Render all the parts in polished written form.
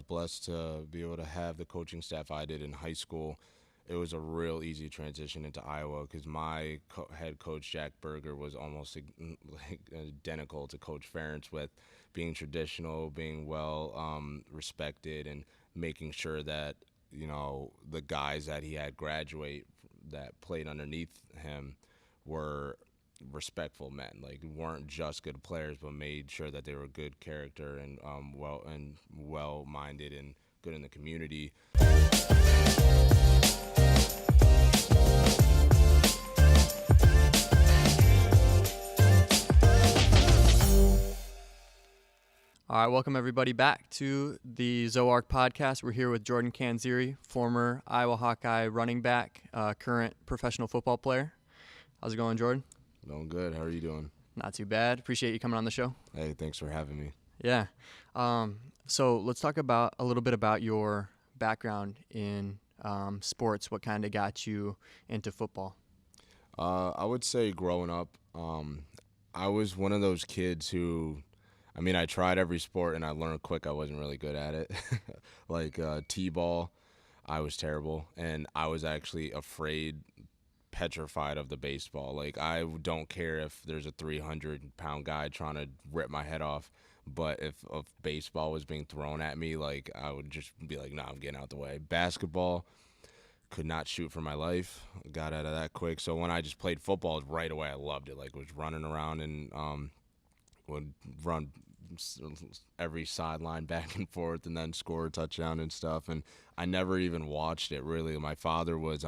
blessed to be able to have the coaching staff I did in high school. It was a real easy transition into Iowa because my head coach, Jack Berger, was almost like identical to Coach Ferentz with being traditional, being well respected, and making sure that, the guys that he had graduate that played underneath him were respectful men. Like, weren't just good players, but made sure that they were good character and well-minded and good in the community. All right, welcome everybody back to the Zoarc Podcast. We're here with Jordan Canzeri, former Iowa Hawkeye running back, current professional football player. How's it going, Jordan? Doing good. How are you doing? Not too bad. Appreciate you coming on the show. Hey, thanks for having me. Yeah. So let's talk about a little bit about your background in sports. What kind of got you into football? I would say growing up, I was one of those kids who, I tried every sport and I learned quick I wasn't really good at it. Like T-ball, I was terrible. And I was actually petrified of the baseball. Like, I don't care if there's a 300-pound guy trying to rip my head off. But if baseball was being thrown at me, like, I would just be like, I'm getting out the way. Basketball, could not shoot for my life. Got out of that quick. So when I just played football right away, I loved it. Like, was running around and would run every sideline back and forth and then score a touchdown and stuff. And I never even watched it, really. My father was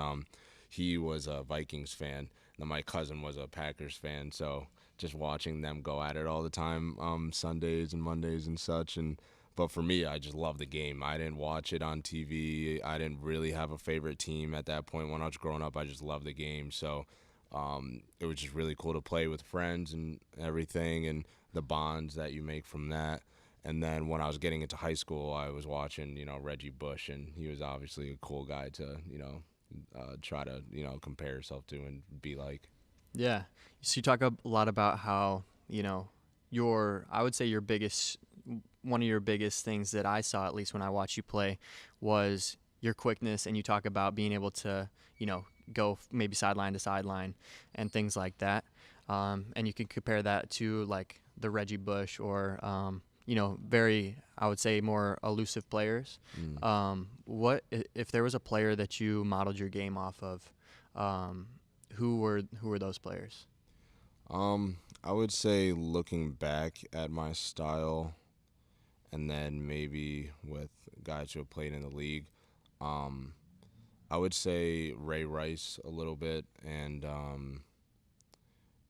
he was a Vikings fan, and my cousin was a Packers fan. So just watching them go at it all the time, Sundays and Mondays and such. But for me, I just love the game. I didn't watch it on TV. I didn't really have a favorite team at that point. When I was growing up, I just loved the game. So it was just really cool to play with friends and everything, and the bonds that you make from that. And then when I was getting into high school, I was watching, Reggie Bush, and he was obviously a cool guy to, try to, compare yourself to and be like. Yeah. So you talk a lot about how, I would say one of your biggest things that I saw, at least when I watched you play, was your quickness, and you talk about being able to, go maybe sideline to sideline and things like that. And you can compare that to like the Reggie Bush or, very, I would say, more elusive players. What if there was a player that you modeled your game off of? Who were those players? I would say, looking back at my style, and then maybe with guys who have played in the league, I would say Ray Rice a little bit, and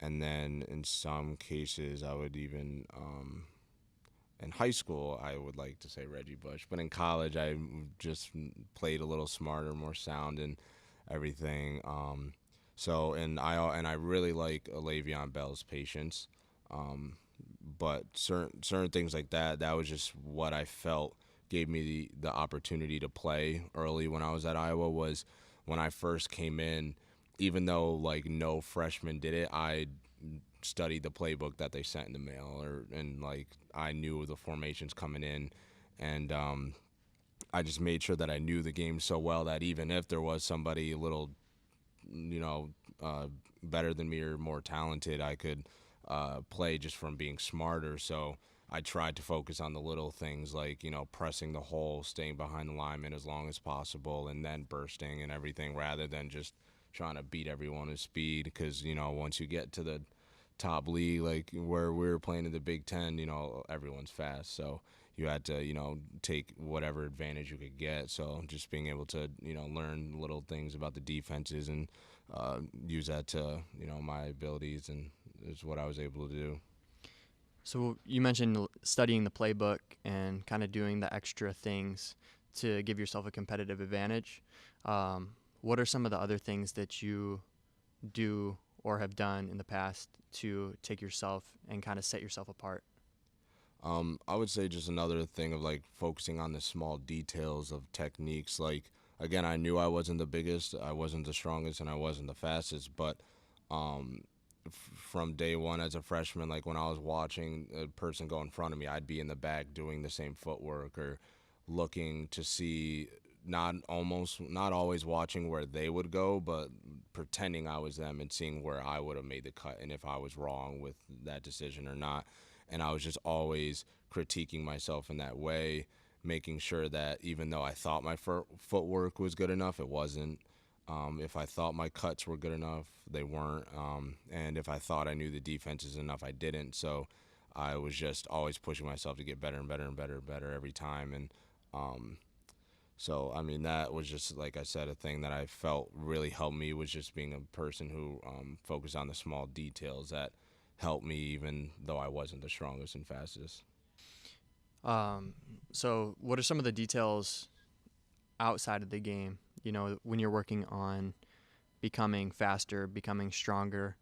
then in some cases I would even in high school I would like to say Reggie Bush, but in college I just played a little smarter, more sound, and everything. I really like Le'Veon Bell's patience, but certain things like that was just what I felt gave me the opportunity to play early when I was at Iowa. Was when I first came in, even though like no freshman did it, I studied the playbook that they sent in the mail, and I knew the formations coming in, and I just made sure that I knew the game so well that even if there was somebody a little, better than me or more talented, I could play just from being smarter. So I tried to focus on the little things like, pressing the hole, staying behind the lineman as long as possible, and then bursting and everything, rather than just trying to beat everyone with speed. Because, once you get to the top league, like where we were playing in the Big Ten, everyone's fast. So you had to, take whatever advantage you could get. So just being able to, learn little things about the defenses and use that to, my abilities, and is what I was able to do. So you mentioned studying the playbook and kind of doing the extra things to give yourself a competitive advantage. What are some of the other things that you do or have done in the past to take yourself and kind of set yourself apart? I would say just another thing of like focusing on the small details of techniques. Like, again, I knew I wasn't the biggest, I wasn't the strongest, and I wasn't the fastest, but from day one as a freshman, like when I was watching a person go in front of me, I'd be in the back doing the same footwork, or looking to see, not always watching where they would go, but pretending I was them and seeing where I would have made the cut and if I was wrong with that decision or not. And I was just always critiquing myself in that way, making sure that even though I thought my footwork was good enough, it wasn't. If I thought my cuts were good enough, they weren't. And if I thought I knew the defenses enough, I didn't. So I was just always pushing myself to get better and better and better and better every time. And so, I mean, that was just, like I said, a thing that I felt really helped me, was just being a person who focused on the small details that helped me, even though I wasn't the strongest and fastest. So what are some of the details outside of the game, when you're working on becoming faster, becoming stronger,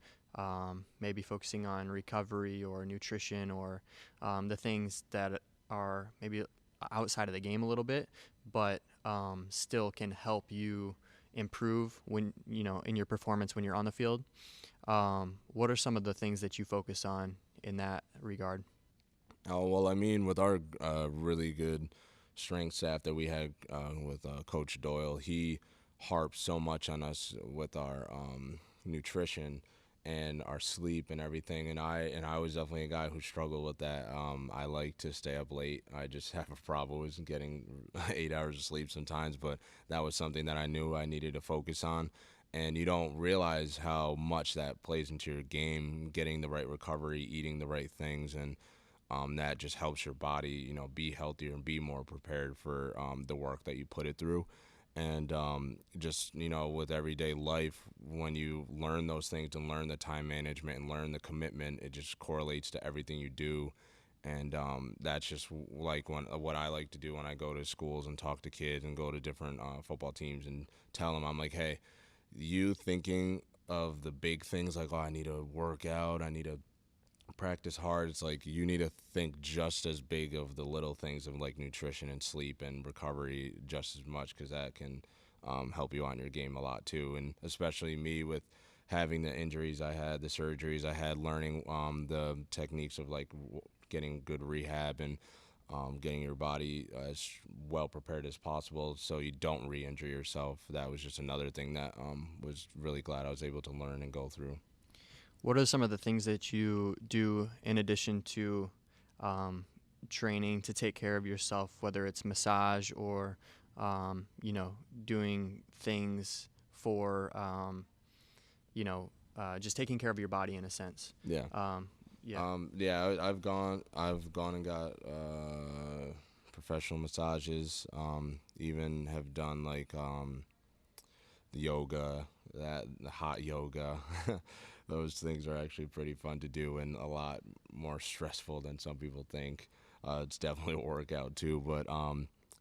maybe focusing on recovery or nutrition, or the things that are maybe outside of the game a little bit, but still can help you improve when, in your performance when you're on the field? What are some of the things that you focus on in that regard? Oh, well, I mean, with our really good strength staff that we had with Coach Doyle, he harped so much on us with our nutrition and our sleep and everything. And I was definitely a guy who struggled with that. I like to stay up late. I just have a problem with getting 8 hours of sleep sometimes, but that was something that I knew I needed to focus on. And you don't realize how much that plays into your game, getting the right recovery, eating the right things, and that just helps your body, be healthier and be more prepared for the work that you put it through. And just, with everyday life, when you learn those things and learn the time management and learn the commitment, it just correlates to everything you do. And that's just like what I like to do when I go to schools and talk to kids and go to different football teams and tell them, I'm like, hey, you thinking of the big things like, oh, I need to work out, I need to practice hard. It's like you need to think just as big of the little things of like nutrition and sleep and recovery just as much, because that can help you on your game a lot too. And especially me with having the injuries I had, the surgeries I had, learning the techniques of like getting good rehab and getting your body as well prepared as possible so you don't re-injure yourself. That was just another thing that was really glad I was able to learn and go through. What are some of the things that you do in addition to training to take care of yourself, whether it's massage or, doing things for, just taking care of your body in a sense? Yeah. I've gone and got professional massages. Even have done like yoga, the hot yoga. Those things are actually pretty fun to do and a lot more stressful than some people think. It's definitely a workout too, but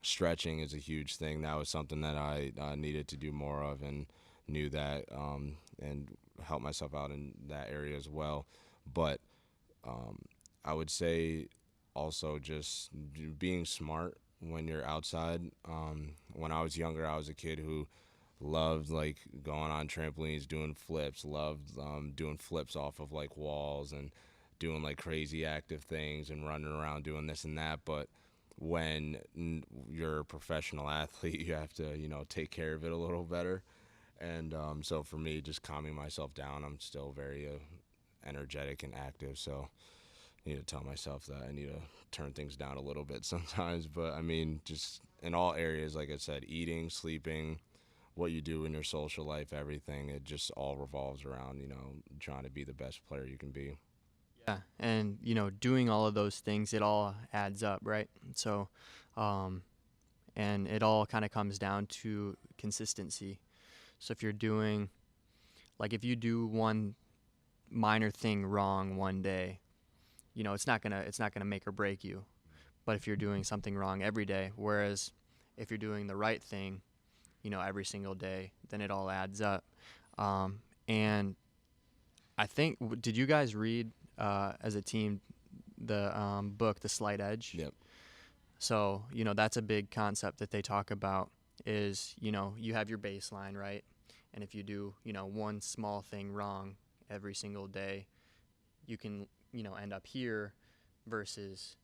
stretching is a huge thing. That was something that I needed to do more of, and knew that, and help myself out in that area as well. But I would say also just being smart when you're outside. When I was younger, I was a kid who loved like going on trampolines, doing flips, loved doing flips off of like walls and doing like crazy active things and running around doing this and that. But when you're a professional athlete, you have to, take care of it a little better. And so for me, just calming myself down, I'm still very energetic and active. So I need to tell myself that I need to turn things down a little bit sometimes. But I mean, just in all areas, like I said, eating, sleeping, what you do in your social life, everything, it just all revolves around, trying to be the best player you can be. Yeah, and doing all of those things, it all adds up, right? So, and it all kind of comes down to consistency. So if you're doing, like, if you do one minor thing wrong one day, it's not gonna make or break you. But if you're doing something wrong every day, whereas if you're doing the right thing, every single day, then it all adds up. And I think, did you guys read as a team the book, The Slight Edge? Yep. So, that's a big concept that they talk about is, you have your baseline, right? And if you do, one small thing wrong every single day, you can, end up here versus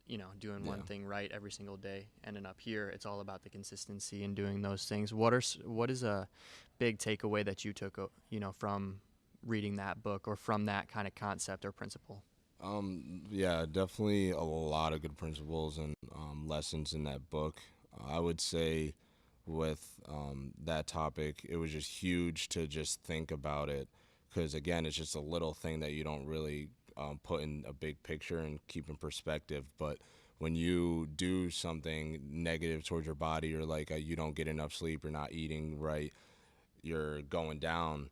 doing Yeah. one thing right every single day. Ending up here, it's all about the consistency and doing those things. What is a big takeaway that you took, from reading that book or from that kind of concept or principle? Yeah, definitely a lot of good principles and lessons in that book. I would say with that topic, it was just huge to just think about it because, again, it's just a little thing that you don't really put in a big picture and keep in perspective. But when you do something negative towards your body, or like you don't get enough sleep, you're not eating right, you're going down,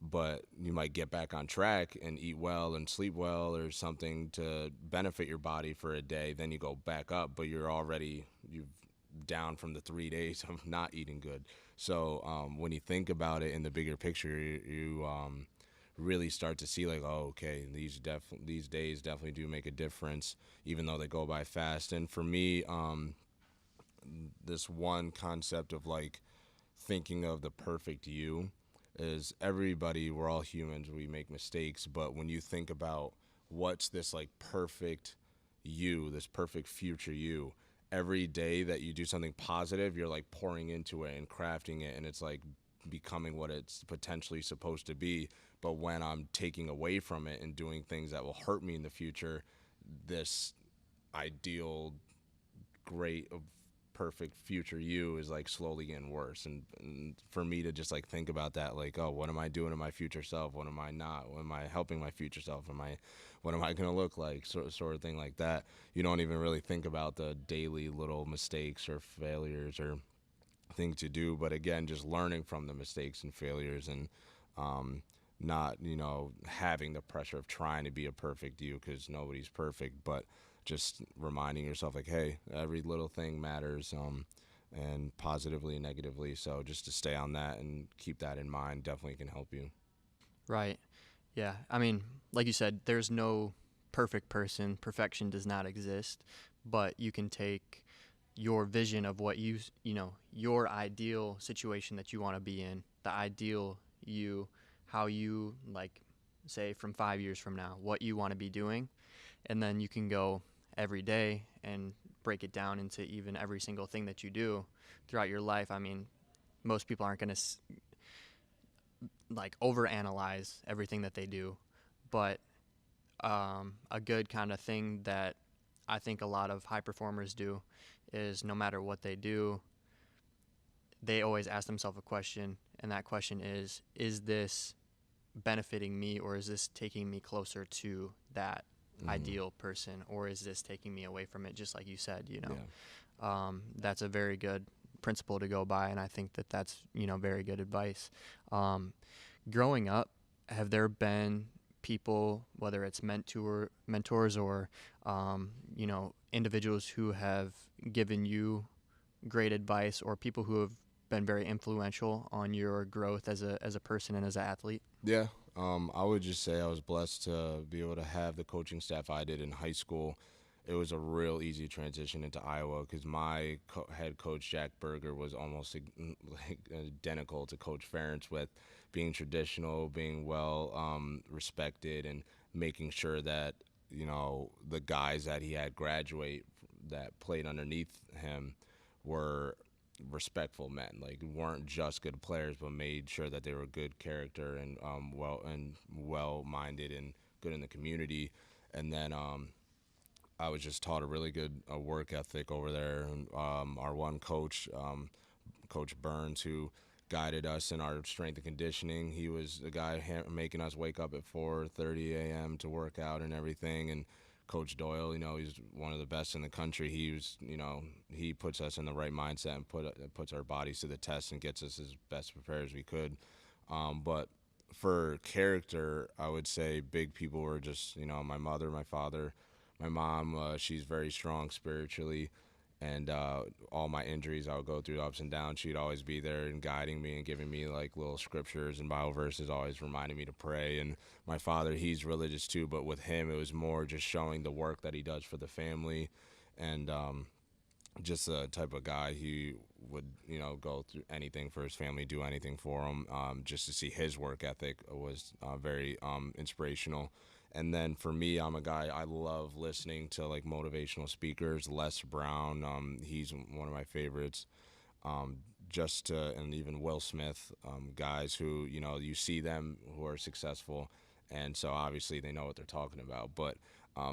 but you might get back on track and eat well and sleep well or something to benefit your body for a day, then you go back up, but you've down from the 3 days of not eating good. So when you think about it in the bigger picture, you really start to see like, oh, okay, these days definitely do make a difference, even though they go by fast. And for me, this one concept of like thinking of the perfect you is we're all humans, we make mistakes, but when you think about what's this like perfect you, this perfect future you, every day that you do something positive, you're like pouring into it and crafting it, and it's like becoming what it's potentially supposed to be. But when I'm taking away from it and doing things that will hurt me in the future, this ideal great perfect future you is like slowly getting worse. And for me to just like think about that, like, oh, what am I doing to my future self, what am I not, what am I helping my future self, what am I going to look like, sort of thing like that. You don't even really think about the daily little mistakes or failures or thing to do, but again, just learning from the mistakes and failures, and um, not having the pressure of trying to be a perfect you, because nobody's perfect, but just reminding yourself like, hey, every little thing matters, and positively and negatively. So just to stay on that and keep that in mind definitely can help you. Right. Yeah. I mean, like you said, there's no perfect person. Perfection does not exist, but you can take your vision of what your ideal situation that you want to be in, the ideal you, how you, like, say from 5 years from now, what you want to be doing, and then you can go every day and break it down into even every single thing that you do throughout your life. I mean, most people aren't going to like overanalyze everything that they do, but a good kind of thing that I think a lot of high performers do is no matter what they do, they always ask themselves a question, and that question is this benefiting me, or is this taking me closer to that Mm-hmm. ideal person, or is this taking me away from it, just like you said, Yeah. that's a very good principle to go by, and I think that that's very good advice. um, Growing up, have there been people, whether it's mentors or individuals who have given you great advice, or people who have been very influential on your growth as a person and as an athlete? Yeah, I would just say I was blessed to be able to have the coaching staff I did in high school. It was a real easy transition into Iowa because my head coach, Jack Berger, was almost like identical to Coach Ferentz, with being traditional, being well respected, and making sure that the guys that he had graduate that played underneath him were respectful men, like weren't just good players, but made sure that they were good character and well minded and good in the community. And then I was just taught a really good work ethic over there. And our one coach, Coach Burns, who guided us in our strength and conditioning, he was the guy making us wake up at 4:30 a.m. to work out and everything. And Coach Doyle, he's one of the best in the country. He puts us in the right mindset and puts our bodies to the test and gets us as best prepared as we could. But for character, I would say big people were just my mother, my father, my mom. She's very strong spiritually, and all my injuries, I would go through the ups and downs. She'd always be there and guiding me and giving me like little scriptures and Bible verses, always reminding me to pray. And my father, he's religious too, but with him, it was more just showing the work that he does for the family, and just the type of guy who would go through anything for his family, do anything for him. Just to see his work ethic was very inspirational. And then for me, I'm a guy, I love listening to like motivational speakers. Les Brown, he's one of my favorites. Um, and even Will Smith, guys who, you see them who are successful, and so obviously they know what they're talking about, but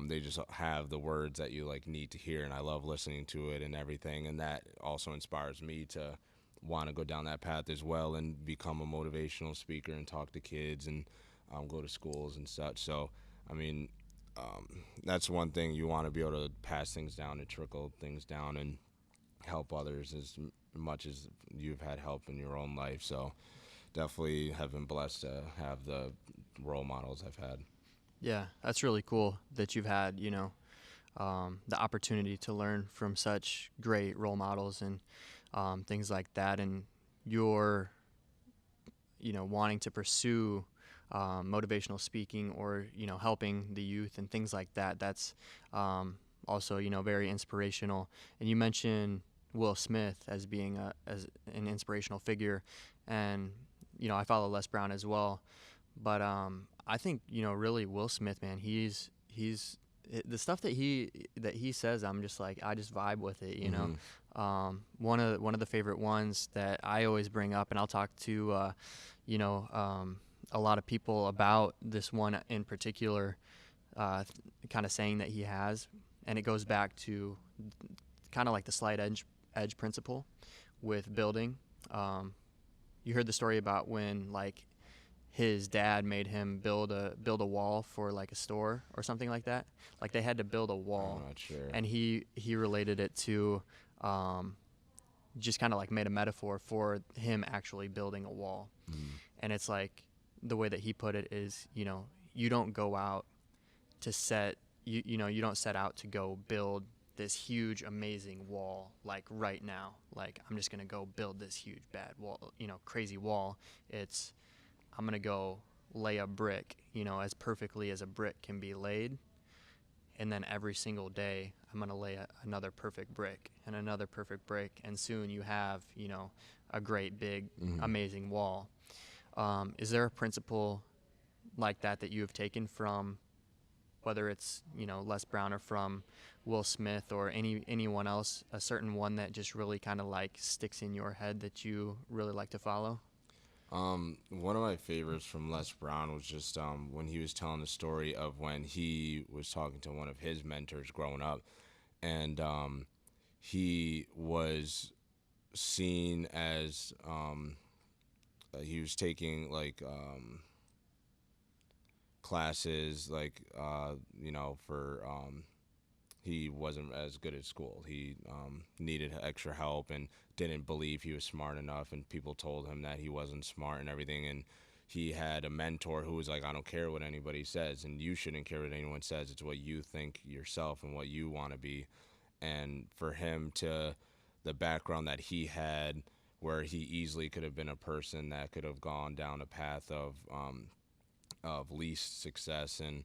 they just have the words that you like need to hear, and I love listening to it and everything, and that also inspires me to want to go down that path as well and become a motivational speaker and talk to kids and go to schools and such. So, I mean, that's one thing, you want to be able to pass things down and trickle things down and help others as much as you've had help in your own life. So definitely have been blessed to have the role models I've had. Yeah, that's really cool that you've had, the opportunity to learn from such great role models and things like that. And you're, wanting to pursue motivational speaking or, helping the youth and things like that. That's also, very inspirational. And you mentioned Will Smith as being as an inspirational figure. And, I follow Les Brown as well. But I think, really Will Smith, man, he's the stuff that he says, I'm just like, I just vibe with it, One of the favorite ones that I always bring up, and I'll talk to a lot of people about this one in particular, kind of saying that he has, and it goes back to kind of like the slight edge principle with building. You heard the story about when like his dad made him build a wall for like a store or something like that. Like they had to build a wall. I'm not sure. And he related it to just kind of like made a metaphor for him actually building a wall. And it's like the way that he put it is, you don't go out to you don't set out to go build this huge amazing wall like right now. Like I'm just going to go build this huge bad wall, crazy wall. It's I'm going to go lay a brick, as perfectly as a brick can be laid. And then every single day, I'm going to lay another perfect brick and another perfect brick. And soon you have, a great, big, amazing wall. Is there a principle like that you have taken from, whether it's, Les Brown or from Will Smith or anyone else, a certain one that just really kind of like sticks in your head that you really like to follow? One of my favorites from Les Brown was just when he was telling the story of when he was talking to one of his mentors growing up, and he was seen as he was taking like classes like for he wasn't as good at school. He needed extra help and didn't believe he was smart enough, and people told him that he wasn't smart and everything. And he had a mentor who was like, I don't care what anybody says, and you shouldn't care what anyone says. It's what you think yourself and what you want to be. And for him to the background that he had, where he easily could have been a person that could have gone down a path of least success and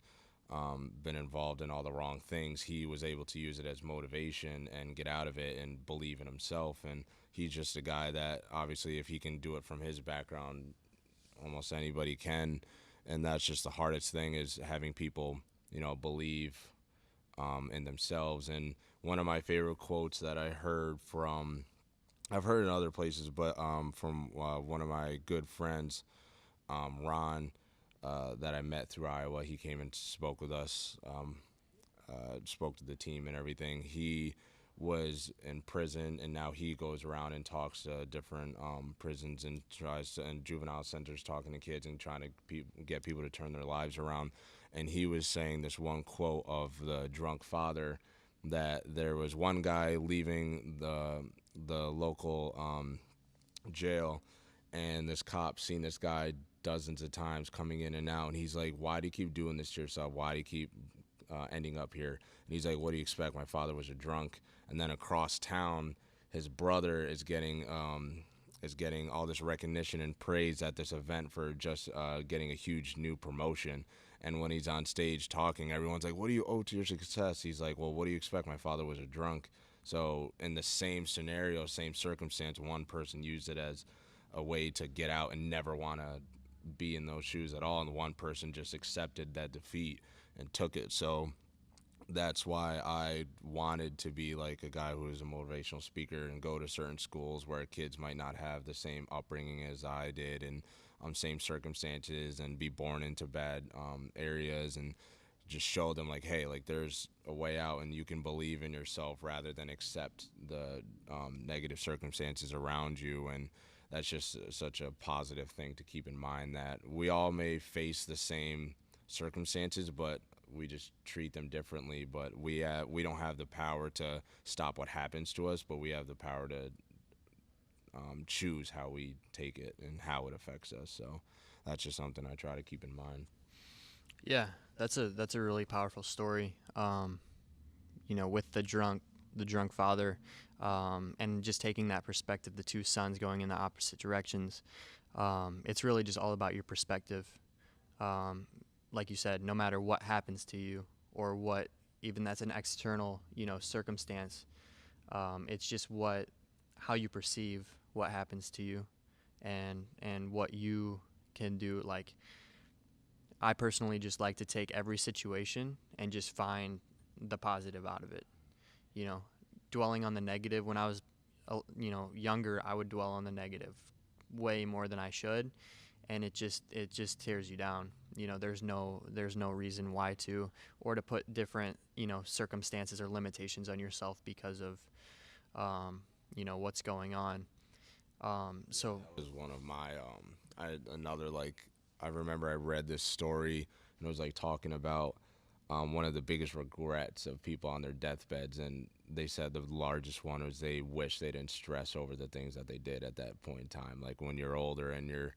been involved in all the wrong things, he was able to use it as motivation and get out of it and believe in himself. And he's just a guy that obviously if he can do it from his background, almost anybody can. And that's just the hardest thing, is having people, believe in themselves. And one of my favorite quotes that I've heard in other places, but from one of my good friends, Ron, that I met through Iowa. He came and spoke with us, spoke to the team and everything. He was in prison, and now he goes around and talks to different prisons and and juvenile centers, talking to kids and trying to get people to turn their lives around. And he was saying this one quote of the drunk father, that there was one guy leaving the local jail, and this cop seen this guy dozens of times coming in and out, and he's like, why do you keep doing this to yourself? Why do you keep ending up here? And he's like, what do you expect? My father was a drunk. And then across town, his brother is getting all this recognition and praise at this event for just getting a huge new promotion. And when he's on stage talking, everyone's like, what do you owe to your success? He's like, well, what do you expect? My father was a drunk. So in the same scenario, same circumstance, one person used it as a way to get out and never want to be in those shoes at all, and one person just accepted that defeat. and took it. So that's why I wanted to be like a guy who is a motivational speaker and go to certain schools where kids might not have the same upbringing as I did, and same circumstances, and be born into bad areas, and just show them like, hey, like there's a way out, and you can believe in yourself rather than accept the negative circumstances around you. And that's just such a positive thing to keep in mind, that we all may face the same circumstances, but we just treat them differently. But we don't have the power to stop what happens to us, but we have the power to choose how we take it and how it affects us. So that's just something I try to keep in mind. Yeah, that's a really powerful story. With the drunk father, and just taking that perspective, the two sons going in the opposite directions. It's really just all about your perspective. Like you said, no matter what happens to you, or what, even that's an external, circumstance, it's just how you perceive what happens to you, and what you can do. Like, I personally just like to take every situation and just find the positive out of it. Dwelling on the negative, when I was, younger, I would dwell on the negative way more than I should, and it just tears you down. There's no reason why to, or to put different, circumstances or limitations on yourself because of, what's going on. So that was one of my I remember I read this story, and it was like talking about one of the biggest regrets of people on their deathbeds, and they said the largest one was they wish they didn't stress over the things that they did at that point in time. Like when you're older and you're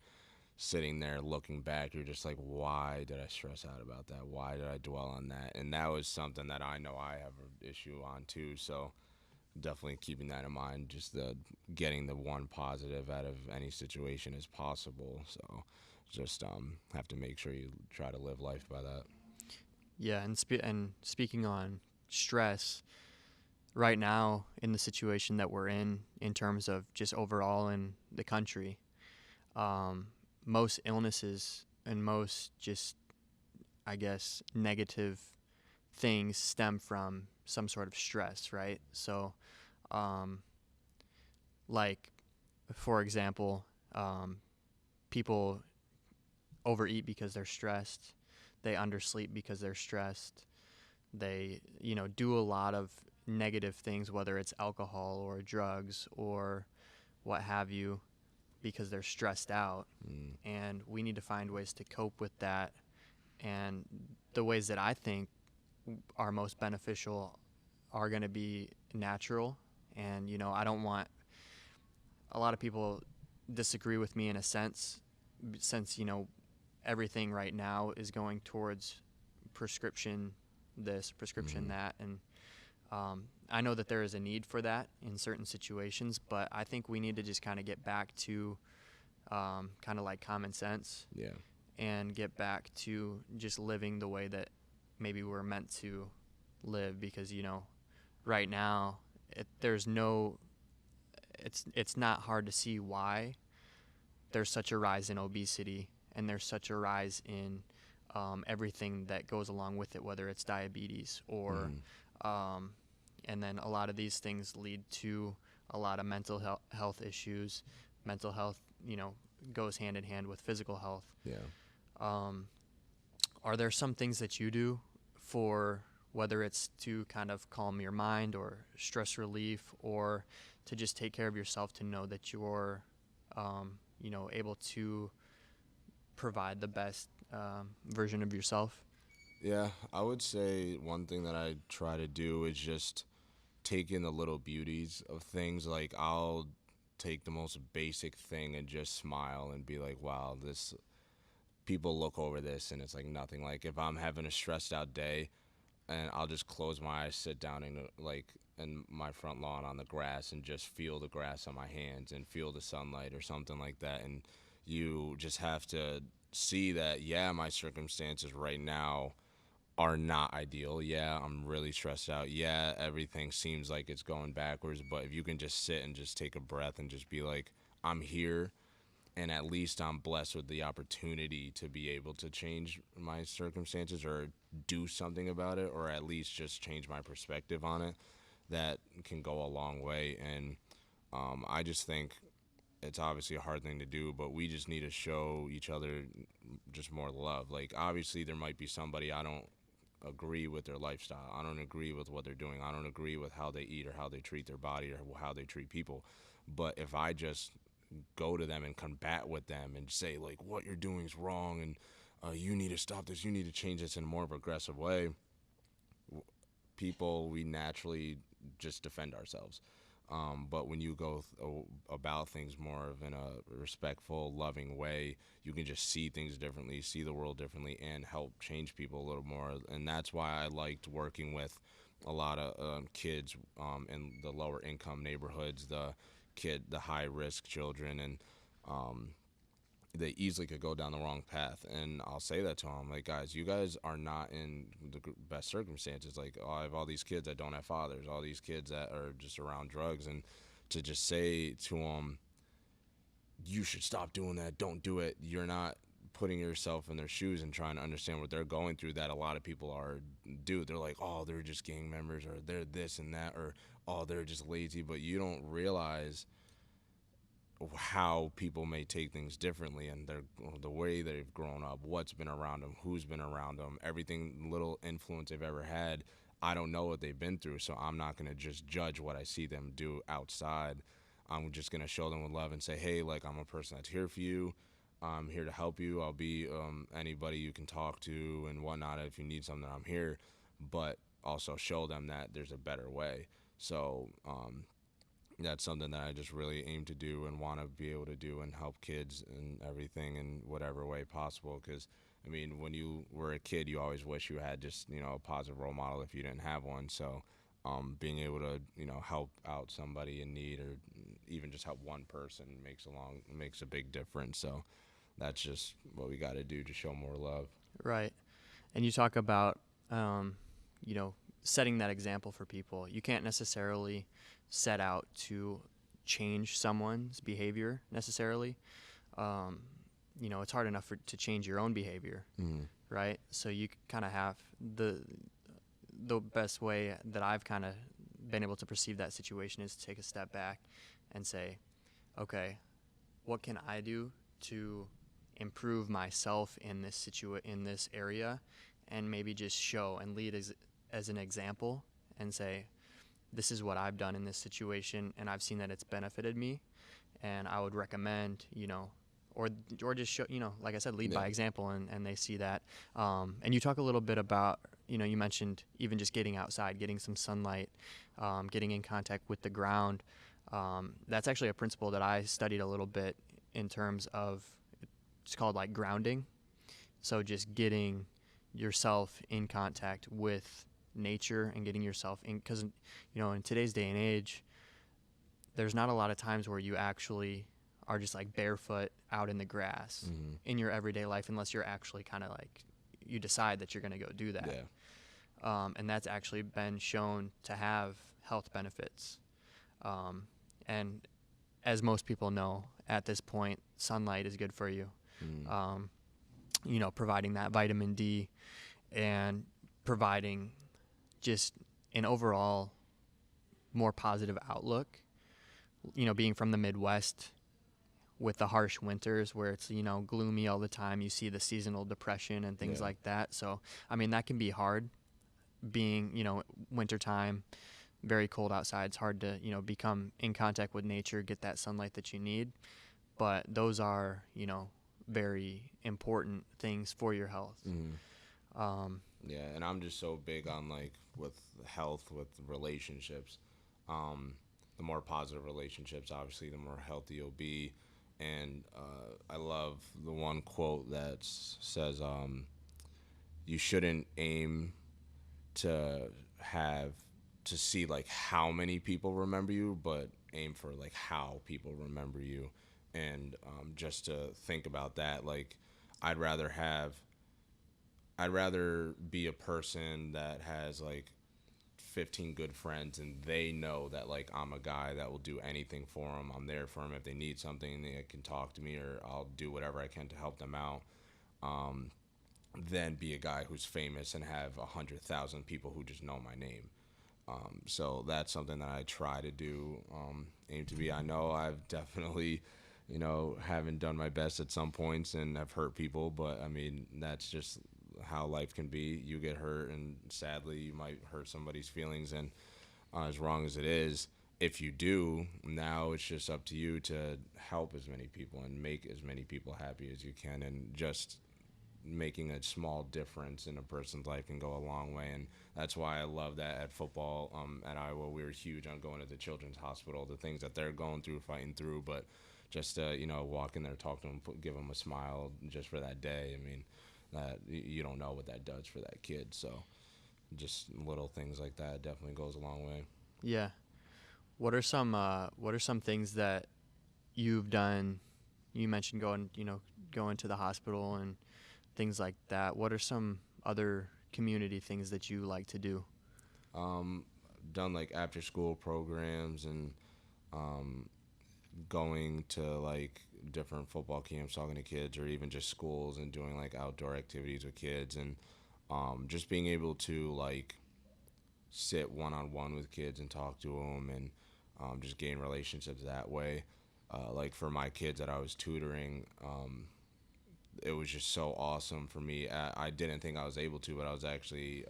sitting there looking back, you're just like, why did I stress out about that? Why did I dwell on that? And that was something that I know I have an issue on too. So definitely keeping that in mind, just getting the one positive out of any situation as possible. So just have to make sure you try to live life by that. yeah, and speaking on stress, right now in the situation that we're in terms of just overall in the country, most illnesses and most just, I guess, negative things stem from some sort of stress, right? So, like, for example, people overeat because they're stressed. They undersleep because they're stressed. They, do a lot of negative things, whether it's alcohol or drugs or what have you, because they're stressed out. And we need to find ways to cope with that. And the ways that I think are most beneficial are going to be natural. And, I don't want, a lot of people disagree with me in a sense, since, everything right now is going towards prescription this, prescription that. And I know that there is a need for that in certain situations, but I think we need to just kind of get back to kind of like common sense. Yeah. And get back to just living the way that maybe we're meant to live, because right now it's not hard to see why there's such a rise in obesity, and there's such a rise in everything that goes along with it, whether it's diabetes or and then a lot of these things lead to a lot of mental health issues. Mental health, goes hand in hand with physical health. Yeah. Are there some things that you do for, whether it's to kind of calm your mind or stress relief, or to just take care of yourself, to know that you're, able to provide the best version of yourself? Yeah, I would say one thing that I try to do is just take in the little beauties of things. Like, I'll take the most basic thing and just smile and be like, wow, this, people look over this and it's like nothing. Like, if I'm having a stressed out day, and I'll just close my eyes, sit down in my front lawn on the grass, and just feel the grass on my hands and feel the sunlight or something like that. And you just have to see that, yeah, my circumstances right now are not ideal. Yeah, I'm really stressed out. Yeah, everything seems like it's going backwards. But if you can just sit and just take a breath and just be like, I'm here, and at least I'm blessed with the opportunity to be able to change my circumstances, or do something about it, or at least just change my perspective on it, that can go a long way. And I just think it's obviously a hard thing to do, but we just need to show each other just more love. Like, obviously, there might be somebody I don't agree with their lifestyle. I don't agree with what they're doing. I don't agree with how they eat or how they treat their body or how they treat people. But if I just go to them and combat with them and say, like, what you're doing is wrong, and you need to stop this, you need to change this in a more aggressive way, people, we naturally just defend ourselves. But when you go about things more of in a respectful, loving way, you can just see things differently, see the world differently, and help change people a little more. And that's why I liked working with a lot of kids in the lower income neighborhoods, the high risk children, and they easily could go down the wrong path. And I'll say that to them, like, guys, you guys are not in the best circumstances. Like, oh, I have all these kids that don't have fathers, all these kids that are just around drugs, and to just say to them, you should stop doing that, don't do it, you're not putting yourself in their shoes and trying to understand what they're going through, that a lot of people do. They're like, oh, they're just gang members, or they're this and that, or oh, they're just lazy. But you don't realize how people may take things differently, and the way they've grown up, what's been around them, who's been around them, everything, little influence they've ever had. I don't know what they've been through, so I'm not going to just judge what I see them do outside. I'm just going to show them with love and say, hey, like, I'm a person that's here for you. I'm here to help you. I'll be anybody you can talk to and whatnot. If you need something, I'm here. But also show them that there's a better way. So that's something that I just really aim to do and want to be able to do, and help kids and everything in whatever way possible. Because, I mean, when you were a kid, you always wish you had just, a positive role model if you didn't have one. So being able to, help out somebody in need, or even just help one person, makes a big difference. So that's just what we got to do to show more love. Right. And you talk about, setting that example for people. You can't necessarily set out to change someone's behavior necessarily. It's hard enough to change your own behavior, right? So you kind of have the best way that I've kind of been able to perceive that situation is to take a step back and say, okay, what can I do to improve myself in this area, and maybe just show and lead as an example, and say, this is what I've done in this situation, and I've seen that it's benefited me, and I would recommend, or just show, like I said, lead by example, and they see that. And you talk a little bit about, you mentioned even just getting outside, getting some sunlight, getting in contact with the ground. That's actually a principle that I studied a little bit in terms of, it's called like grounding. So just getting yourself in contact with nature and getting yourself in, because in today's day and age, there's not a lot of times where you actually are just like barefoot out in the grass in your everyday life, unless you're actually kind of like, you decide that you're going to go do that. And that's actually been shown to have health benefits. And as most people know at this point, sunlight is good for you. Providing that vitamin D, and providing just an overall more positive outlook. Being from the Midwest with the harsh winters where it's, gloomy all the time, you see the seasonal depression and things like that. So, I mean, that can be hard being, wintertime, very cold outside. It's hard to, become in contact with nature, get that sunlight that you need. But those are, very important things for your health. And I'm just so big on, like, with health, with relationships. The more positive relationships, obviously, the more healthy you'll be. And I love the one quote that says, you shouldn't aim to see, like, how many people remember you, but aim for, like, how people remember you. And just to think about that, like, I'd rather be a person that has, like, 15 good friends, and they know that, like, I'm a guy that will do anything for them. I'm there for them if they need something. They can talk to me, or I'll do whatever I can to help them out. than be a guy who's famous and have 100,000 people who just know my name. So that's something that I try to do, aim to be. I know I've definitely, haven't done my best at some points and I've hurt people, but I mean, that's just how life can be. You get hurt, and sadly, you might hurt somebody's feelings. And as wrong as it is, if you do, now it's just up to you to help as many people and make as many people happy as you can. And just making a small difference in a person's life can go a long way. And that's why I love that at football, at Iowa, we were huge on going to the children's hospital, the things that they're going through, fighting through. But just to, walk in there, talk to them, give them a smile just for that day. I mean, that you don't know what that does for that kid. So just little things like that definitely goes a long way. Yeah. What are some things that you've done? You mentioned going to the hospital and things like that. What are some other community things that you like to do? Done like after school programs, and um, going to like different football camps, talking to kids, or even just schools and doing like outdoor activities with kids. And just being able to like sit one on one with kids and talk to them, and just gain relationships that way. Like for my kids that I was tutoring, it was just so awesome for me. I didn't think I was able to, but I was actually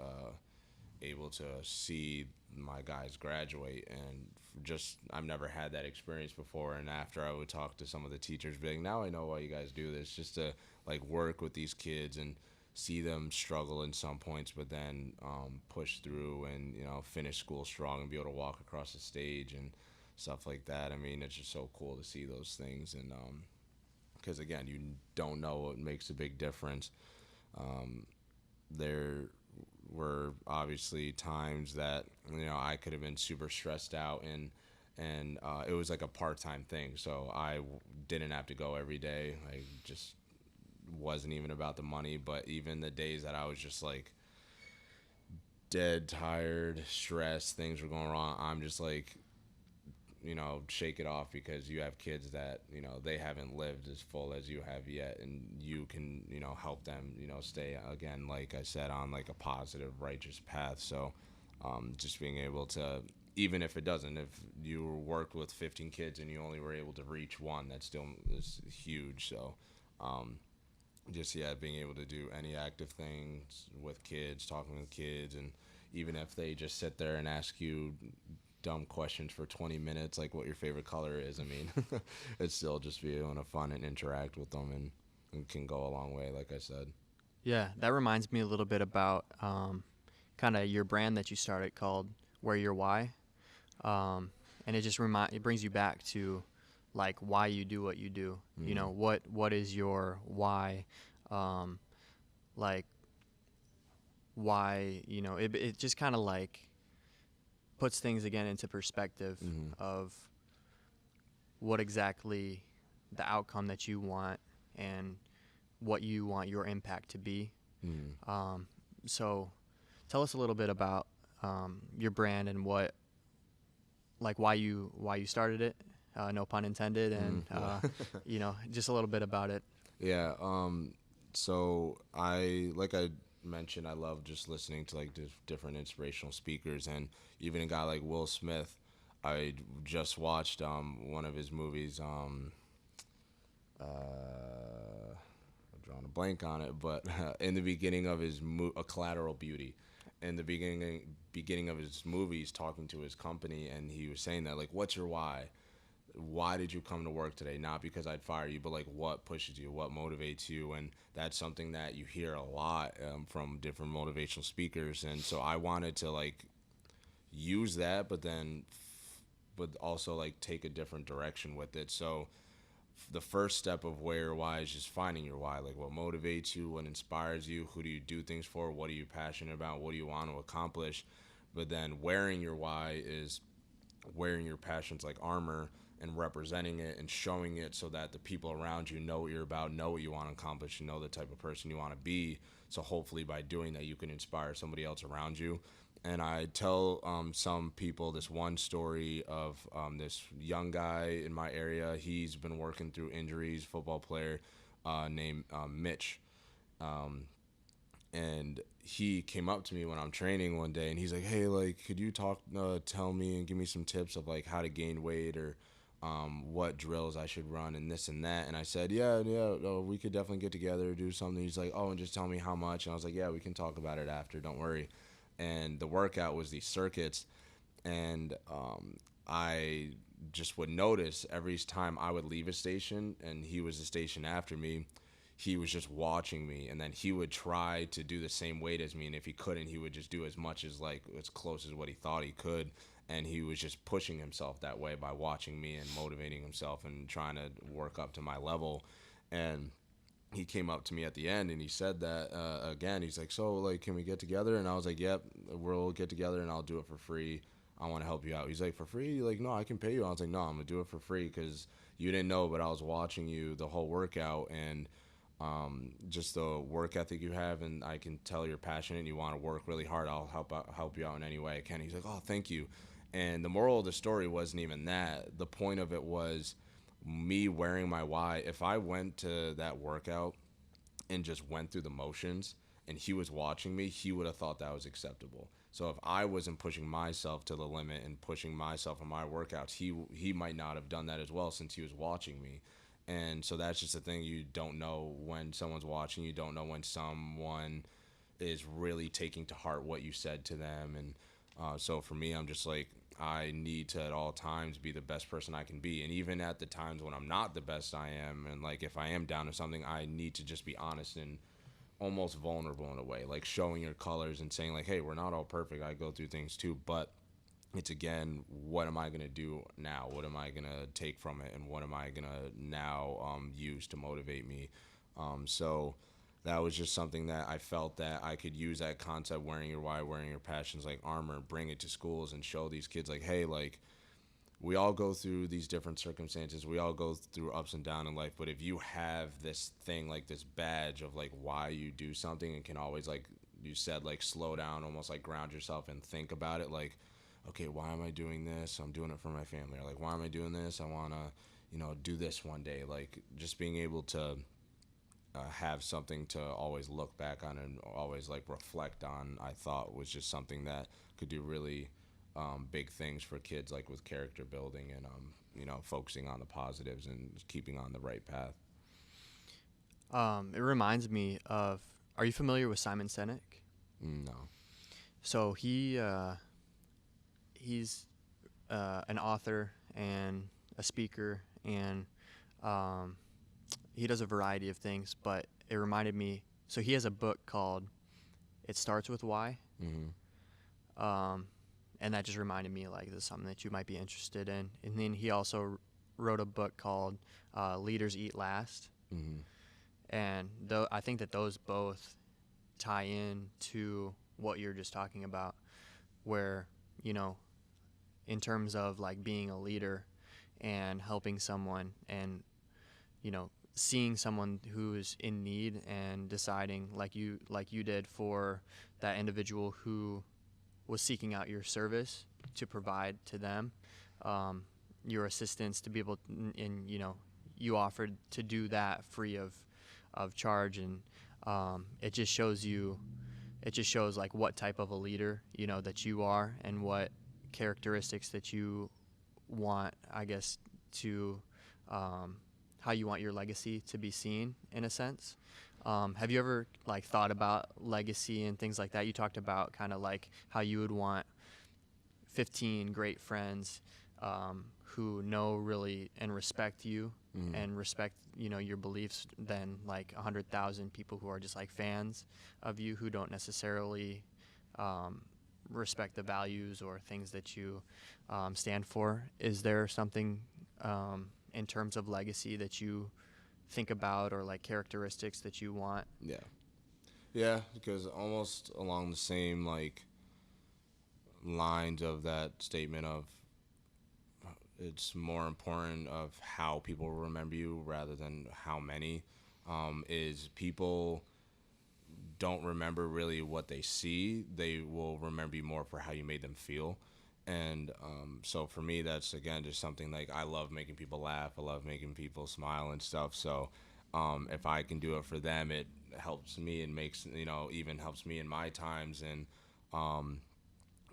able to see my guys graduate. And just I've never had that experience before. And after I would talk to some of the teachers, be like, now I know why you guys do this, just to like work with these kids and see them struggle in some points, but then push through and finish school strong and be able to walk across the stage and stuff like that. I mean, it's just so cool to see those things. And because again, you don't know what makes a big difference. There were obviously times that I could have been super stressed out, and it was like a part-time thing, so I didn't have to go every day. I just wasn't even about the money. But even the days that I was just like dead tired, stressed, things were going wrong, I'm just like, shake it off, because you have kids that, they haven't lived as full as you have yet, and you can, help them, stay, again, like I said, on like a positive, righteous path. So just being able to, even if it doesn't, if you worked with 15 kids and you only were able to reach one, that still is huge. So just, yeah, being able to do any active things with kids, talking with kids, and even if they just sit there and ask you dumb questions for 20 minutes, like what your favorite color is. I mean, it's still just being fun and interact with them, and can go a long way, like I said. Yeah, that reminds me a little bit about kind of your brand that you started called Where Your Why, and it brings you back to like why you do what you do. What is your why? Like why it just kind of like puts things again into perspective of what exactly the outcome that you want and what you want your impact to be. So tell us a little bit about your brand and why you started it, no pun intended, and just a little bit about it. Yeah. So I mentioned, I love just listening to like different inspirational speakers, and even a guy like Will Smith. I just watched one of his movies. I'm drawing a blank on it, but in the beginning of his A Collateral Beauty, in the beginning of his movie, he's talking to his company, and he was saying that, like, what's your why? Why did you come to work today? Not because I'd fire you, but like what pushes you, what motivates you. And that's something that you hear a lot from different motivational speakers. And so I wanted to like use that, but also like take a different direction with it. So the first step of where your why is just finding your why, like what motivates you, what inspires you, who do you do things for, what are you passionate about, what do you want to accomplish. But then wearing your why is wearing your passions like armor and representing it and showing it, so that the people around you know what you're about, know what you want to accomplish, know the type of person you want to be. So hopefully by doing that, you can inspire somebody else around you. And I tell some people this one story of this young guy in my area. He's been working through injuries, football player named Mitch. And he came up to me when I'm training one day, and he's like, "Hey, like, could you tell me and give me some tips of like how to gain weight or what drills I should run and this and that?" And I said, "Yeah, we could definitely get together, do something." He's like, "Oh, and just tell me how much." And I was like, "Yeah, we can talk about it after. Don't worry." And the workout was these circuits, and I just would notice every time I would leave a station and he was the station after me, he was just watching me, and then he would try to do the same weight as me, and if he couldn't, he would just do as much as like as close as what he thought he could. And he was just pushing himself that way by watching me and motivating himself and trying to work up to my level. And he came up to me at the end and he said that again. He's like, "So, like, can we get together?" And I was like, "Yep, we'll get together and I'll do it for free. I want to help you out." He's like, "For free?" Like, "No, I can pay you." I was like, "No, I'm gonna do it for free because you didn't know, but I was watching you the whole workout, and just the work ethic you have, and I can tell you're passionate and you want to work really hard. I'll help you out in any way I can." He's like, "Oh, thank you." And the moral of the story wasn't even that. The point of it was me wearing my why. If I went to that workout and just went through the motions and he was watching me, he would have thought that was acceptable. So if I wasn't pushing myself to the limit and pushing myself in my workouts, he might not have done that as well since he was watching me. And so that's just the thing. You don't know when someone's watching. You don't know when someone is really taking to heart what you said to them. And so for me, I'm just like, I need to at all times be the best person I can be. And even at the times when I'm not the best I am, and like if I am down to something, I need to just be honest and almost vulnerable in a way, like showing your colors and saying like, "Hey, we're not all perfect. I go through things too, but it's again, what am I going to do now? What am I going to take from it? And what am I going to now use to motivate me?" So that was just something that I felt that I could use that concept, wearing your why, wearing your passions like armor, bring it to schools and show these kids like, "Hey, like, we all go through these different circumstances. We all go through ups and downs in life. But if you have this thing, like this badge of like why you do something, and can always, like you said, like slow down, almost like ground yourself and think about it, like, okay, why am I doing this? I'm doing it for my family. Or like, why am I doing this? I want to, do this one day. Like, just being able to have something to always look back on and always like reflect on, I thought was just something that could do really big things for kids, like with character building and focusing on the positives and keeping on the right path. It reminds me of. Are you familiar with Simon Sinek? No. So he's an author and a speaker, and he does a variety of things. But it reminded me. So he has a book called "It Starts with Why," and that just reminded me like this is something that you might be interested in. And then he also wrote a book called "Leaders Eat Last," and I think that those both tie in to what you're just talking about, where in terms of like being a leader and helping someone, and seeing someone who's in need and deciding like you did for that individual who was seeking out your service to provide to them your assistance to be able to, and you offered to do that free of charge, and it just shows like what type of a leader that you are, and what characteristics that you want, I guess, to how you want your legacy to be seen in a sense. Have you ever like thought about legacy and things like that? You talked about kind of like how you would want 15 great friends who know really and respect you and respect your beliefs, than like 100,000 people who are just like fans of you who don't necessarily respect the values or things that you stand for. Is there something in terms of legacy that you think about, or like characteristics that you want? Yeah, because almost along the same like lines of that statement of it's more important of how people remember you rather than how many, is people don't remember really what they see. They will remember you more for how you made them feel. And so for me, that's, again, just something like I love making people laugh. I love making people smile and stuff. So if I can do it for them, it helps me and makes, even helps me in my times. And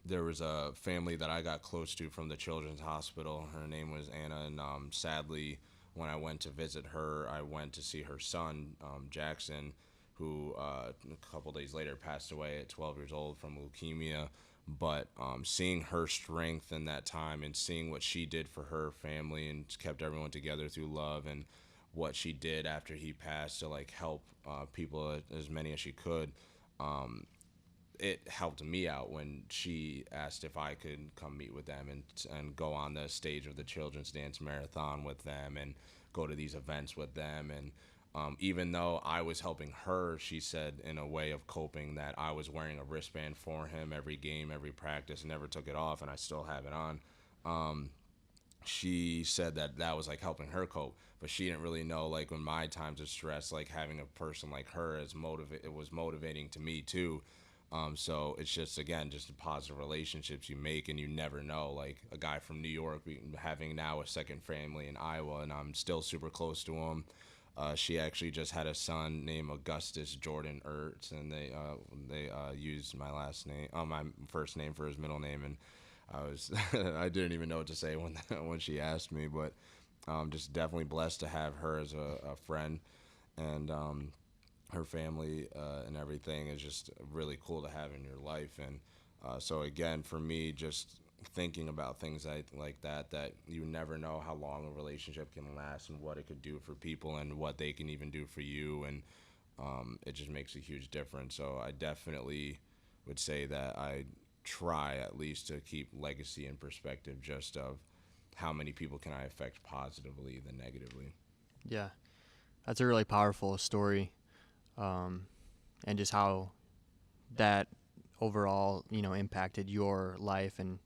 there was a family that I got close to from the Children's Hospital. Her name was Anna, and sadly, when I went to visit her, I went to see her son, Jackson, who a couple days later passed away at 12 years old from leukemia. But seeing her strength in that time and seeing what she did for her family and kept everyone together through love, and what she did after he passed to like help people as many as she could, it helped me out when she asked if I could come meet with them and go on the stage of the Children's Dance Marathon with them and go to these events with them. And even though I was helping her, she said in a way of coping that I was wearing a wristband for him every game, every practice, and never took it off, and I still have it on. She said that that was like helping her cope, but she didn't really know, like, in my times of stress, like having a person like her it was motivating to me too. So it's just, again, just the positive relationships you make, and you never know. Like a guy from New York having now a second family in Iowa, and I'm still super close to him. She actually just had a son named Augustus Jordan Ertz, and they used my last name, my first name for his middle name, and I didn't even know what to say when when she asked me, but just definitely blessed to have her as a friend, and her family and everything is just really cool to have in your life. And so again, for me, just thinking about things like that you never know how long a relationship can last and what it could do for people and what they can even do for you. And it just makes a huge difference. So I definitely would say that I try at least to keep legacy in perspective, just of how many people can I affect positively than negatively. Yeah, that's a really powerful story, and just how that overall, impacted your life and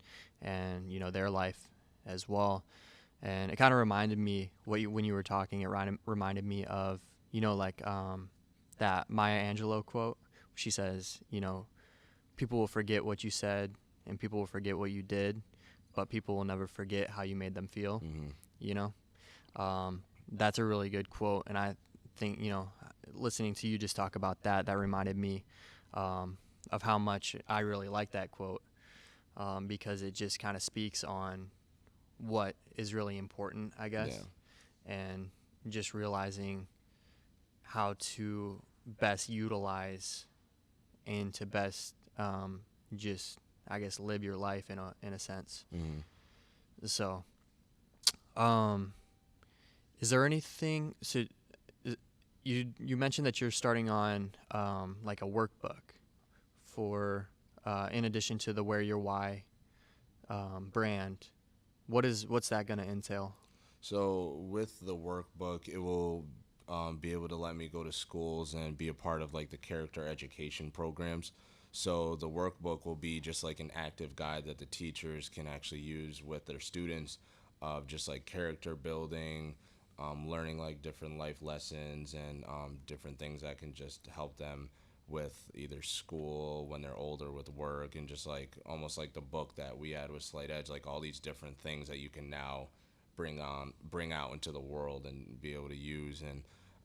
their life as well. And it kind of reminded me when you were talking, it reminded me of, like that Maya Angelou quote. She says, people will forget what you said and people will forget what you did, but people will never forget how you made them feel. Mm-hmm. You know, that's a really good quote. And I think, listening to you just talk about that reminded me of how much I really like that quote, because it just kind of speaks on what is really important, I guess, and just realizing how to best utilize and to best just, I guess, live your life in a sense. Mm-hmm. So, is there anything? So, you mentioned that you're starting on like a workbook for in addition to the Wear Your Why brand. What's that going to entail? So with the workbook, it will be able to let me go to schools and be a part of like the character education programs. So the workbook will be just like an active guide that the teachers can actually use with their students, of just like character building, learning like different life lessons and different things that can just help them with either school when they're older, with work, and just like almost like the book that we had with Slight Edge, like all these different things that you can now bring out into the world and be able to use.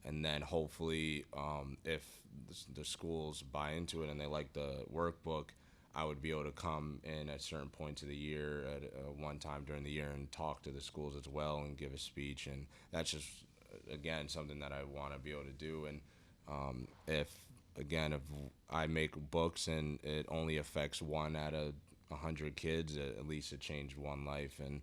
And then hopefully if the schools buy into it and they like the workbook, I would be able to come in at certain points of the year at one time during the year and talk to the schools as well and give a speech. And that's just, again, something that I want to be able to do. And if I make books and it only affects 1 out of 100 kids, at least it changed one life. And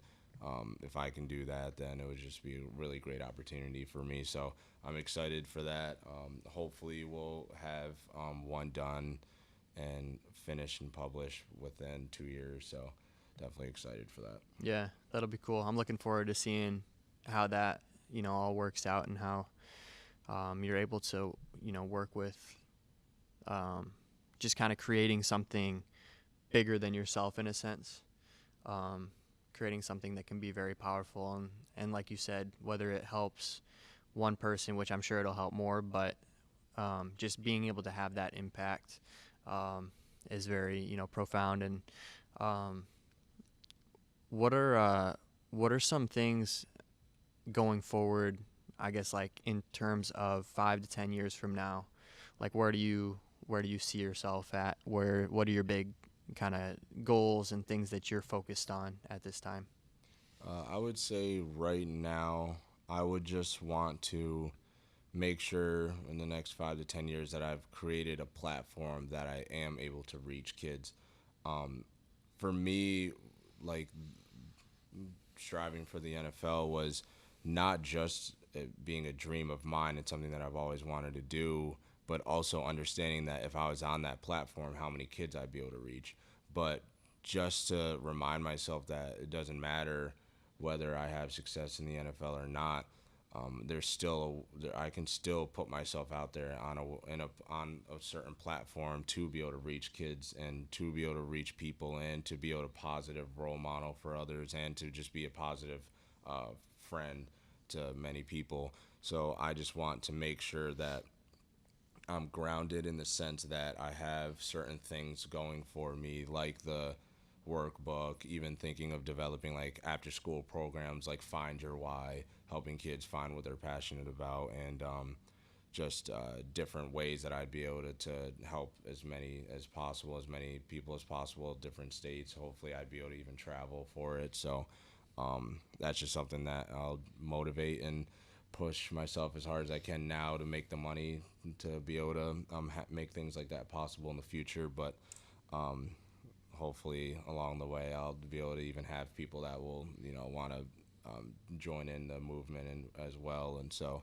if I can do that, then it would just be a really great opportunity for me. So I'm excited for that. Hopefully we'll have one done and finished and published within 2 years. So definitely excited for that. Yeah, that'll be cool. I'm looking forward to seeing how that, all works out, and how you're able to, work with just kind of creating something bigger than yourself in a sense. Creating something that can be very powerful, and like you said, whether it helps one person, which I'm sure it'll help more, but just being able to have that impact is very, profound. And what are some things going forward, I guess, like in terms of 5 to 10 years from now? like where do you see yourself at? What are your big kind of goals and things that you're focused on at this time? I would say right now, I would just want to make sure in the next 5 to 10 years that I've created a platform that I am able to reach kids. Um, for me, like striving for the NFL was not just it being a dream of mine. It's something that I've always wanted to do, but also understanding that if I was on that platform, how many kids I'd be able to reach. But just to remind myself that it doesn't matter whether I have success in the NFL or not. I can still put myself out there on a certain platform to be able to reach kids and to be able to reach people and to be able to positive role model for others and to just be a positive friend to many people. So I just want to make sure that I'm grounded in the sense that I have certain things going for me, like the workbook, even thinking of developing like after school programs like Find Your Why, helping kids find what they're passionate about, and just different ways that I'd be able to help as many people as possible, different states. Hopefully, I'd be able to even travel for it. So that's just something that I'll motivate and push myself as hard as I can now to make the money to be able to make things like that possible in the future. But hopefully along the way I'll be able to even have people that will want to join in the movement and as well. And so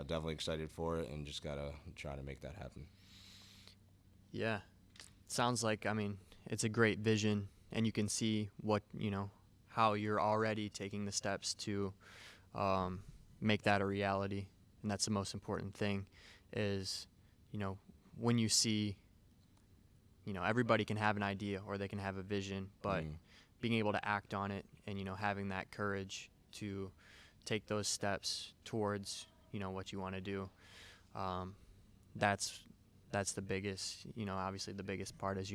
definitely excited for it and just gotta try to make that happen. Yeah, sounds like, I mean, it's a great vision, and you can see what, how you're already taking the steps to make that a reality. And that's the most important thing is, when you see, everybody can have an idea or they can have a vision, but being able to act on it and, having that courage to take those steps towards, what you want to do. That's the biggest, obviously the biggest part, as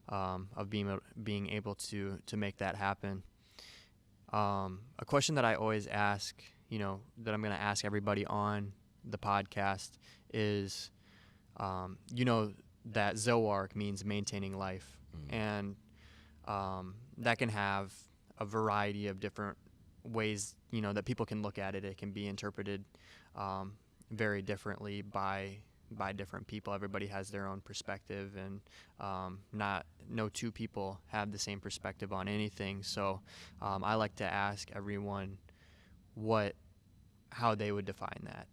of being able to make that happen. A question that I always ask, that I'm going to ask everybody on the podcast is, that Zoarc means maintaining life. And that can have a variety of different ways, that people can look at it. It can be interpreted very differently by different people. Everybody has their own perspective, and no two people have the same perspective on anything. So I like to ask everyone how they would define that.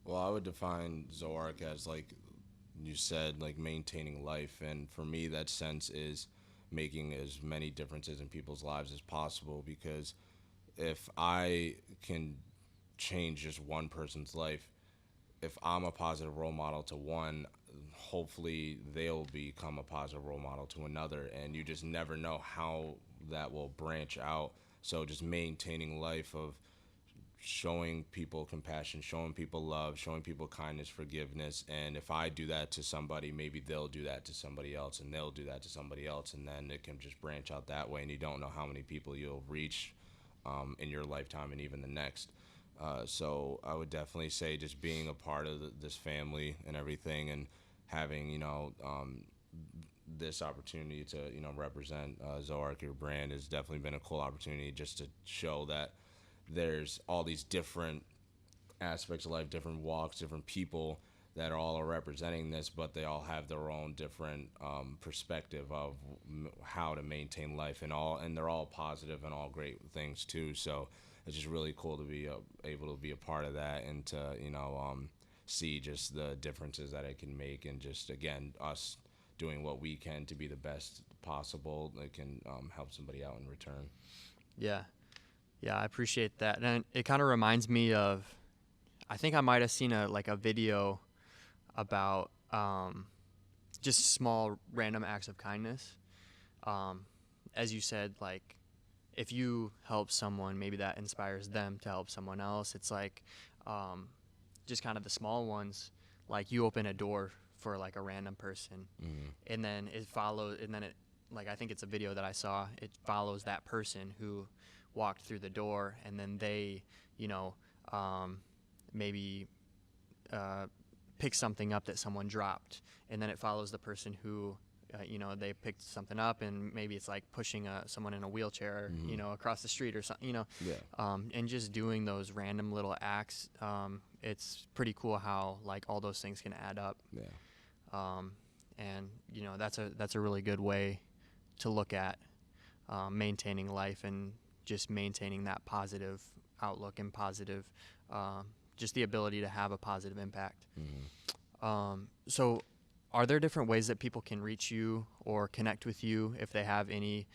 Well, I would define Zoarc as, like you said, like maintaining life, and for me that sense is making as many differences in people's lives as possible, because if I can change just one person's life, if I'm a positive role model to one, hopefully they'll become a positive role model to another, and you just never know how that will branch out. So just maintaining life of showing people compassion, showing people love, showing people kindness, forgiveness, and if I do that to somebody, maybe they'll do that to somebody else, and they'll do that to somebody else, and then it can just branch out that way, and you don't know how many people you'll reach in your lifetime and even the next. So I would definitely say just being a part of this family and everything, and having this opportunity to represent Zoarc, your brand, has definitely been a cool opportunity just to show that there's all these different aspects of life, different walks, different people that are all representing this, but they all have their own different perspective of how to maintain life, and they're all positive and all great things too. So it's just really cool to be able to be a part of that, and to see just the differences that it can make, and just again us doing what we can to be the best possible that can help somebody out in return. Yeah, I appreciate that. And it kind of reminds me of, I think I might have seen a video about just small random acts of kindness. As you said, like if you help someone, maybe that inspires them to help someone else. It's like just kind of the small ones, like you open a door for like a random person, and then it follows, and then it, like, I think it's a video that I saw, it follows that person who walked through the door, and then they maybe pick something up that someone dropped, and then it follows the person who they picked something up, and maybe it's like pushing someone in a wheelchair, across the street or something, and just doing those random little acts. It's pretty cool how like all those things can add up. And that's a really good way to look at maintaining life and just maintaining that positive outlook and positive, just the ability to have a positive impact. So are there different ways that people can reach you or connect with you if they have any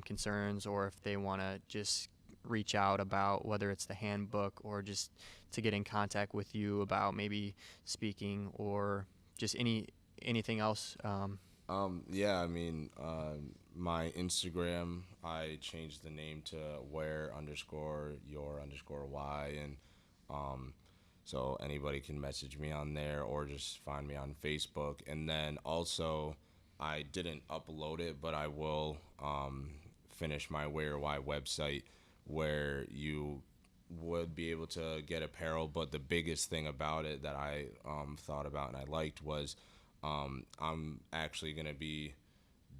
concerns, or if they want to just reach out about whether it's the handbook or just to get in contact with you about maybe speaking or just anything else? My Instagram, I changed the name to where_your_y, and so anybody can message me on there or just find me on Facebook. And then also, I didn't upload it, but I will finish my Where Why website, where you would be able to get apparel. But the biggest thing about it that I thought about and I liked was I'm actually going to be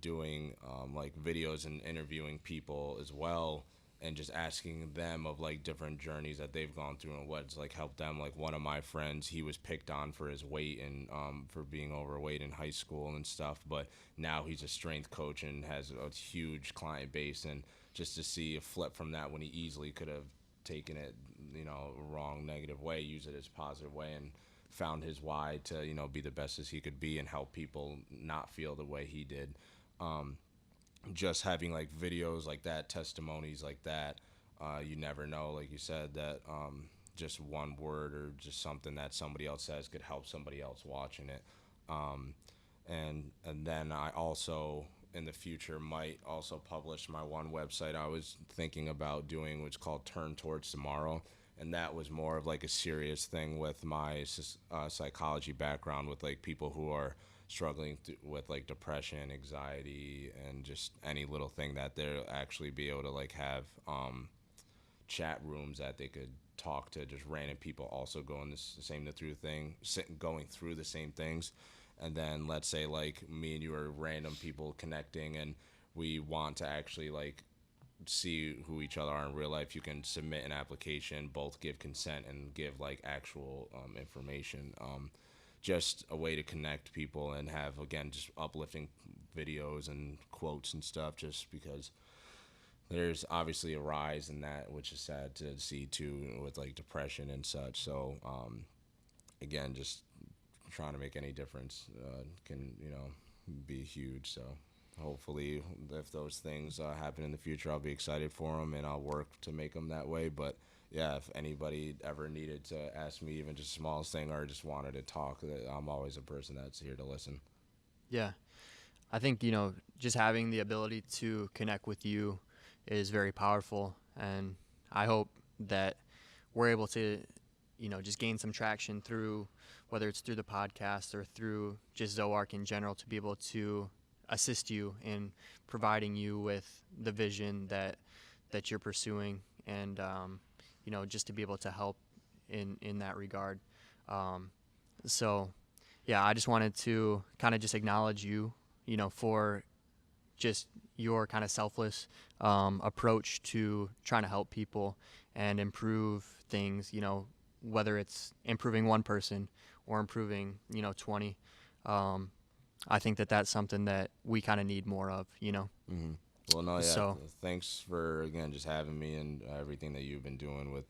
doing like videos and interviewing people as well, and just asking them of like different journeys that they've gone through and what's like helped them. Like one of my friends, he was picked on for his weight and for being overweight in high school and stuff, but now he's a strength coach and has a huge client base. And just to see a flip from that, when he easily could have taken it, wrong, negative way, use it as positive way, and found his why to, be the best as he could be and help people not feel the way he did. Just having like videos like that, testimonies like that, you never know, like you said, that just one word or just something that somebody else says could help somebody else watching it. And then I also in the future might also publish my one website I was thinking about doing, which is called Turn Towards Tomorrow. And that was more of like a serious thing with my psychology background, with like people who are struggling with like depression, anxiety, and just any little thing, that they'll actually be able to like have chat rooms that they could talk to just random people also going going through the same things. And then let's say like me and you are random people connecting, and we want to actually like see who each other are in real life. You can submit an application, both give consent and give like actual information. Just a way to connect people and have, again, just uplifting videos and quotes and stuff, just because there's obviously a rise in that, which is sad to see too, with like depression and such. So again, just trying to make any difference can be huge. So hopefully if those things happen in the future, I'll be excited for them and I'll work to make them that way. But yeah, if anybody ever needed to ask me even just the smallest thing or just wanted to talk, I'm always a person that's here to listen. Yeah. I think, just having the ability to connect with you is very powerful. And I hope that we're able to, just gain some traction through, whether it's through the podcast or through just Zoarc in general, to be able to assist you in providing you with the vision that you're pursuing, and just to be able to help in that regard. So yeah, I just wanted to kind of just acknowledge you, for just your kind of selfless approach to trying to help people and improve things, whether it's improving one person or improving, 20. I think that's something that we kind of need more of, Mm-hmm. Well, no, yeah. So thanks for, again, just having me and everything that you've been doing with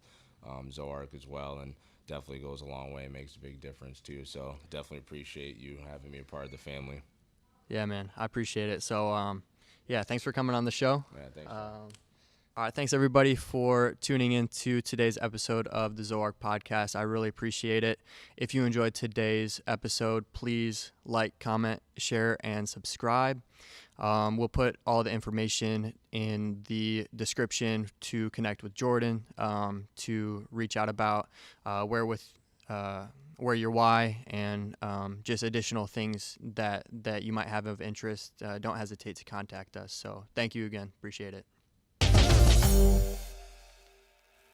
Zoarc as well. And definitely goes a long way and makes a big difference too. So definitely appreciate you having me a part of the family. Yeah, man, I appreciate it. So, yeah, thanks for coming on the show. Yeah, thanks. All right, thanks everybody for tuning into today's episode of the Zoarc Podcast. I really appreciate it. If you enjoyed today's episode, please like, comment, share, and subscribe. We'll put all the information in the description to connect with Jordan, to reach out about where your why, and just additional things that you might have of interest. Don't hesitate to contact us. So thank you again. Appreciate it.